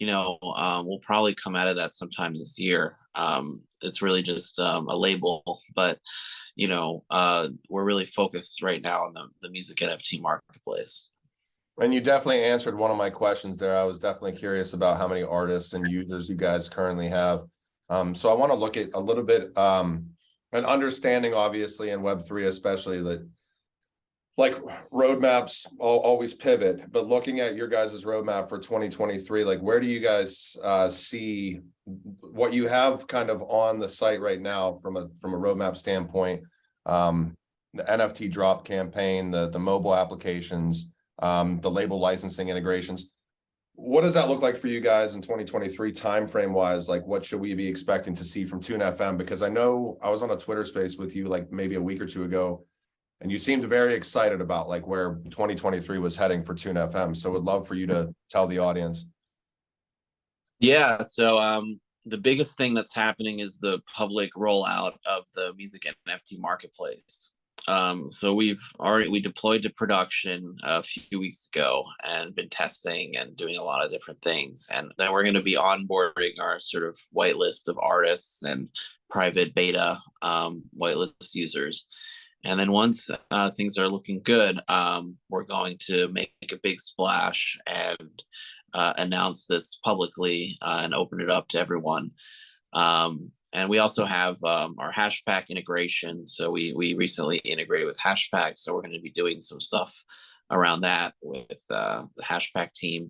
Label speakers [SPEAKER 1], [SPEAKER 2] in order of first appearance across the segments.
[SPEAKER 1] we'll probably come out of that sometime this year. It's really just a label, but we're really focused right now on the music NFT marketplace.
[SPEAKER 2] And you definitely answered one of my questions there. I was definitely curious about how many artists and users you guys currently have. So I want to look at a little bit, an understanding, obviously, in Web3, especially, that like roadmaps always pivot, but looking at your guys' roadmap for 2023, like where do you guys see what you have kind of on the site right now from a roadmap standpoint? The NFT drop campaign, the mobile applications, the label licensing integrations. What does that look like for you guys in 2023 timeframe wise? Like, what should we be expecting to see from Tune FM? Because I know I was on a Twitter space with you like maybe a week or two ago, and you seemed very excited about like where 2023 was heading for Tune FM. So would love for you to tell the audience.
[SPEAKER 1] Yeah, so the biggest thing that's happening is the public rollout of the music NFT marketplace. So we deployed to production a few weeks ago and been testing and doing a lot of different things. And then we're going to be onboarding our sort of whitelist of artists and private beta whitelist users. And then once things are looking good, we're going to make a big splash and announce this publicly and open it up to everyone. And we also have our HashPack integration. So we recently integrated with HashPack. So we're going to be doing some stuff around that with the HashPack team.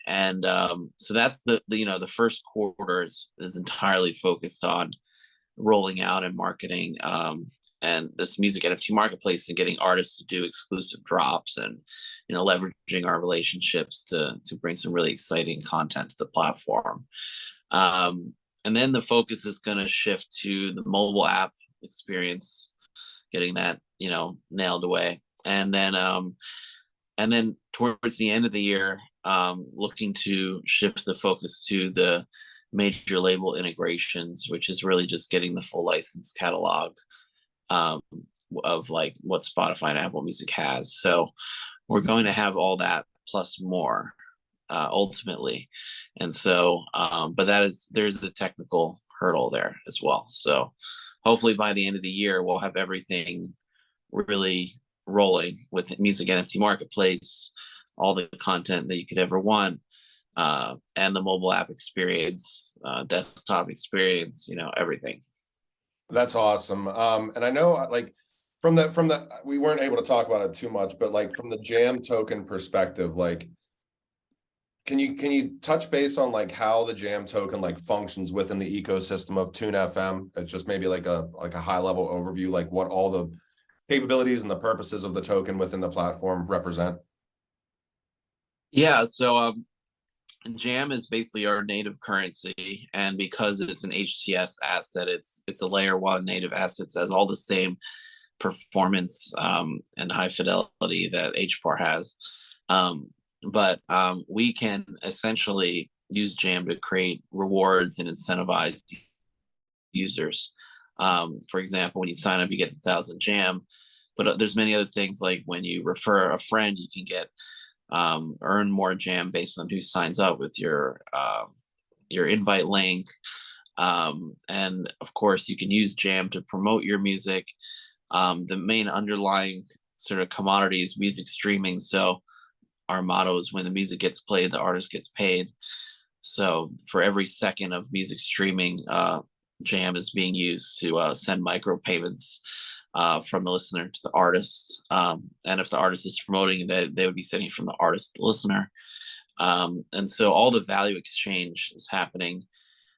[SPEAKER 1] And so that's the first quarter is entirely focused on rolling out and marketing and this music NFT marketplace and getting artists to do exclusive drops and leveraging our relationships to bring some really exciting content to the platform. And then the focus is going to shift to the mobile app experience, getting that nailed away, and then towards the end of the year, looking to shift the focus to the major label integrations, which is really just getting the full license catalog of like what Spotify and Apple Music has. So we're going to have all that plus more ultimately. And so, but there's a technical hurdle there as well. So hopefully by the end of the year, we'll have everything really rolling with music NFT marketplace, all the content that you could ever want, and the mobile app experience, desktop experience, everything.
[SPEAKER 2] That's awesome. And I know like from the we weren't able to talk about it too much, but like from the Jam token perspective, like can you touch base on like how the Jam token like functions within the ecosystem of Tune FM? It's just maybe like a high level overview, like what all the capabilities and the purposes of the token within the platform represent.
[SPEAKER 1] Yeah, so Jam is basically our native currency, and because it's an HTS asset, it's a layer one native asset. It has all the same performance and high fidelity that HPAR has. But we can essentially use Jam to create rewards and incentivize users. For example, when you sign up, you get 1,000 Jam, but there's many other things like when you refer a friend, you can get earn more Jam based on who signs up with your invite link. And of course, you can use Jam to promote your music. The main underlying sort of commodity is music streaming. So our motto is when the music gets played, the artist gets paid. So for every second of music streaming, Jam is being used to send micro payments from the listener to the artist. And if the artist is promoting, they would be sending from the artist to the listener. And so all the value exchange is happening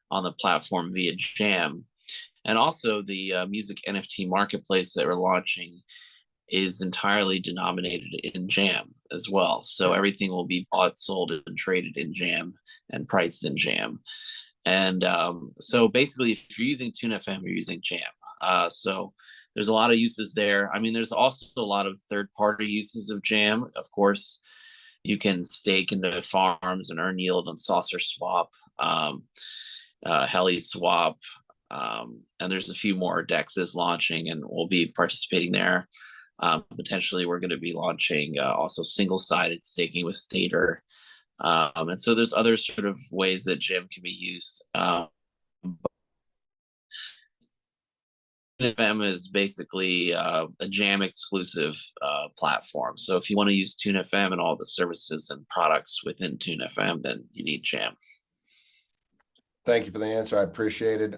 [SPEAKER 1] on the platform via Jam. And also the music NFT marketplace that we're launching is entirely denominated in Jam as well. So everything will be bought, sold, and traded in Jam and priced in Jam. And so basically, if you're using Tune FM, you're using Jam. So there's a lot of uses there. I mean, there's also a lot of third-party uses of Jam. Of course, you can stake into farms and earn yield on Saucer Swap, Heli Swap, and there's a few more dexes launching, and we'll be participating there. Potentially, we're going to be launching also single-sided staking with Stater And so there's other sort of ways that Jam can be used. FM is basically a Jam exclusive platform. So if you want to use TuneFM and all the services and products within TuneFM, then you need Jam.
[SPEAKER 2] Thank you for the answer. I appreciate it.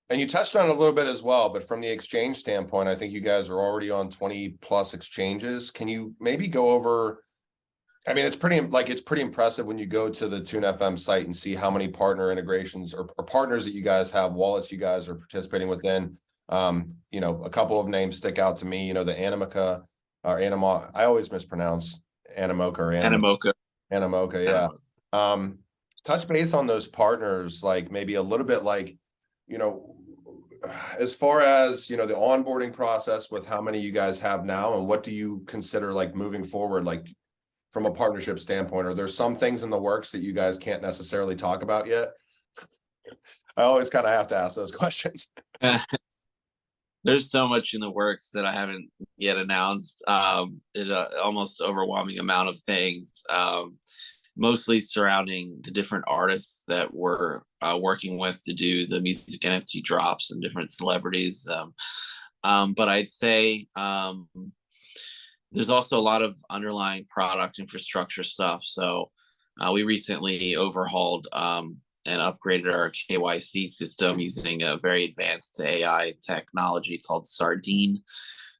[SPEAKER 2] And you touched on it a little bit as well, but from the exchange standpoint, I think you guys are already on 20 plus exchanges. Can you maybe go over, I mean, it's pretty impressive when you go to the TuneFM site and see how many partner integrations or partners that you guys have, wallets you guys are participating within. You know, a couple of names stick out to me, you know, the Animoca or Animo, I always mispronounce Animoca or
[SPEAKER 1] Animoca.
[SPEAKER 2] Animoca, yeah. Touch base on those partners, like maybe a little bit like, you know, as far as, you know, the onboarding process with how many you guys have now and what do you consider like moving forward, like from a partnership standpoint? Are there some things in the works that you guys can't necessarily talk about yet? I always kind of have to ask those questions.
[SPEAKER 1] There's so much in the works that I haven't yet announced. Almost overwhelming amount of things, mostly surrounding the different artists that we're working with to do the music NFT drops and different celebrities. But I'd say there's also a lot of underlying product infrastructure stuff. So we recently overhauled and upgraded our KYC system using a very advanced AI technology called Sardine.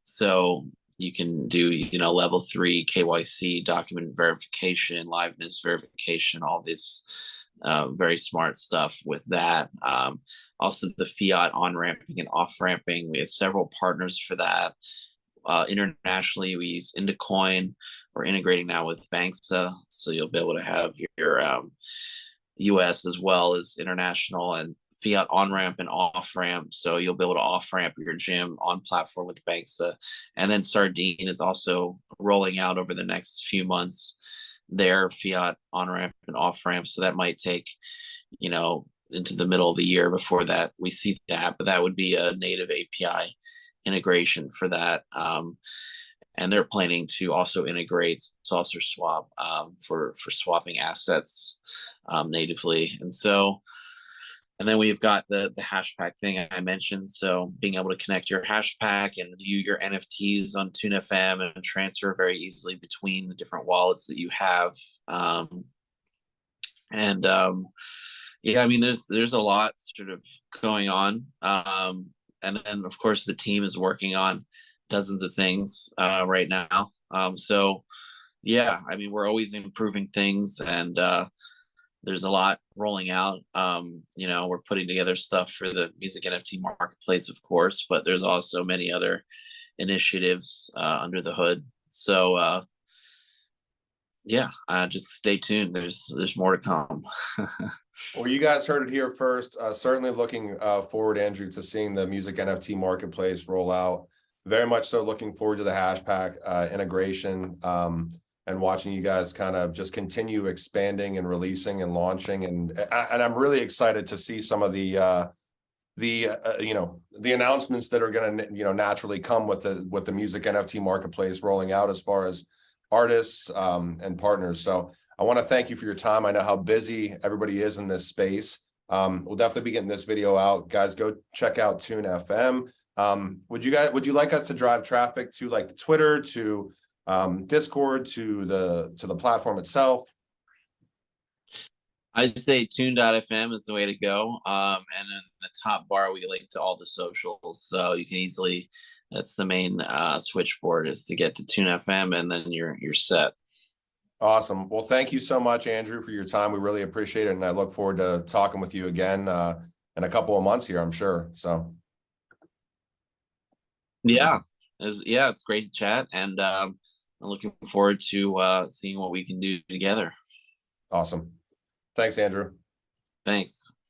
[SPEAKER 1] So you can do, you know, level 3 KYC, document verification, liveness verification, all this very smart stuff with that. Also the fiat on-ramping and off-ramping. We have several partners for that. Internationally, we use Indacoin. We're integrating now with Banksa, so you'll be able to have your US as well as international and fiat on-ramp and off-ramp. So you'll be able to off-ramp your gym on platform with Banksa. And then Sardine is also rolling out over the next few months their fiat on-ramp and off-ramp. So that might take, you know, into the middle of the year before that we see that, but that would be a native API integration for that. And they're planning to also integrate Saucer Swap for swapping assets natively. And so, and then we've got the HashPack thing I mentioned. So being able to connect your HashPack and view your NFTs on TuneFM and transfer very easily between the different wallets that you have. Yeah, I mean, there's a lot sort of going on. And then of course the team is working on dozens of things right now. So yeah, I mean, we're always improving things, and there's a lot rolling out. You know, we're putting together stuff for the music NFT marketplace, of course, but there's also many other initiatives under the hood. So yeah, just stay tuned. There's more to come.
[SPEAKER 2] Well, you guys heard it here first. Certainly looking forward, Andrew, to seeing the music NFT marketplace roll out. Very much so looking forward to the HashPack integration and watching you guys kind of just continue expanding and releasing and launching. And I'm really excited to see some of the you know, the announcements that are going to, you know, naturally come with the music NFT marketplace rolling out as far as artists and partners. So I want to thank you for your time. I know how busy everybody is in this space. We'll definitely be getting this video out. Guys, go check out TuneFM. Would you like us to drive traffic to like the Twitter, to Discord, to the platform itself?
[SPEAKER 1] I'd say tune.fm is the way to go. And in the top bar, we link to all the socials. So you can easily, that's the main switchboard, is to get to TuneFM, and then you're set.
[SPEAKER 2] Awesome. Well, thank you so much, Andrew, for your time. We really appreciate it. And I look forward to talking with you again in a couple of months here, I'm sure. So.
[SPEAKER 1] Yeah, it's great to chat. And I'm looking forward to seeing what we can do together.
[SPEAKER 2] Awesome. Thanks, Andrew.
[SPEAKER 1] Thanks.